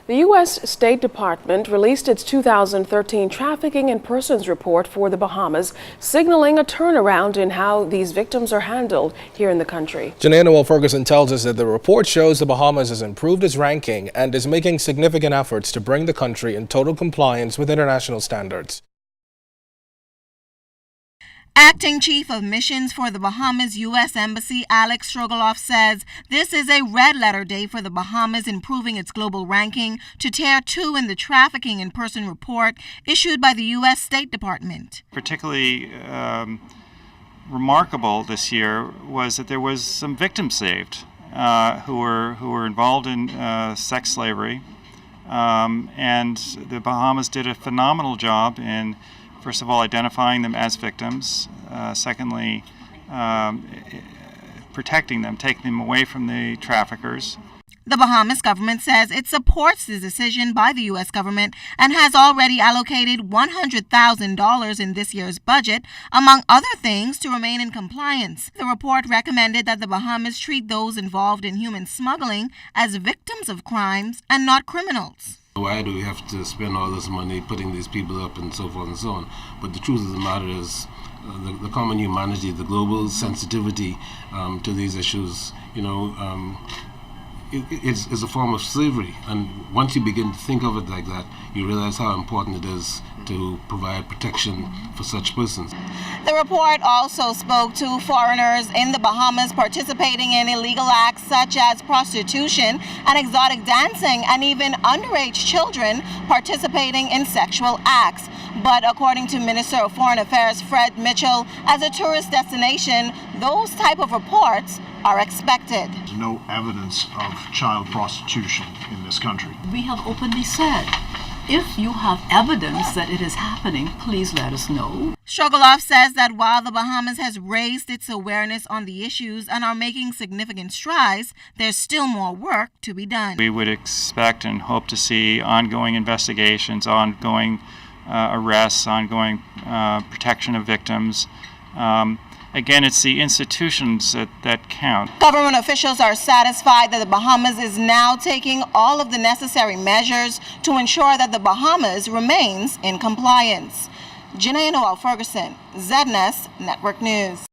The U.S. State Department released its 2013 Trafficking in Persons report for the Bahamas, signaling a turnaround in how these victims are handled here in the country. Janae Ferguson tells us that the report shows the Bahamas has improved its ranking and is making significant efforts to bring the country in total compliance with international standards. Acting Chief of Missions for the Bahamas U.S. Embassy, Alex Strogoloff, says this is a red-letter day for the Bahamas, improving its global ranking to Tier 2 in the Trafficking in Person report issued by the U.S. State Department. Particularly remarkable this year was that there was some victims saved who were involved in sex slavery, and the Bahamas did a phenomenal job in, first of all, identifying them as victims, secondly, protecting them, taking them away from the traffickers. The Bahamas government says it supports the decision by the U.S. government and has already allocated $100,000 in this year's budget, among other things, to remain in compliance. The report recommended that the Bahamas treat those involved in human smuggling as victims of crimes and not criminals. Why do we have to spend all this money putting these people up and so forth and so on? But the truth of the matter is the common humanity, the global sensitivity to these issues, it's a form of slavery. And once you begin to think of it like that, you realize how important it is to provide protection for such persons. The report also spoke to foreigners in the Bahamas participating in illegal acts such as prostitution and exotic dancing, and even underage children participating in sexual acts. But according to Minister of Foreign Affairs Fred Mitchell, as a tourist destination, those type of reports are expected. There's no evidence of child prostitution in this country. We have openly said, if you have evidence that it is happening, please let us know. Strogoloff says that while the Bahamas has raised its awareness on the issues and are making significant strides, there's still more work to be done. We would expect and hope to see ongoing investigations, ongoing arrests, ongoing protection of victims. Again, it's the institutions that count. Government officials are satisfied that the Bahamas is now taking all of the necessary measures to ensure that the Bahamas remains in compliance. Janae Ferguson, ZNS Network News.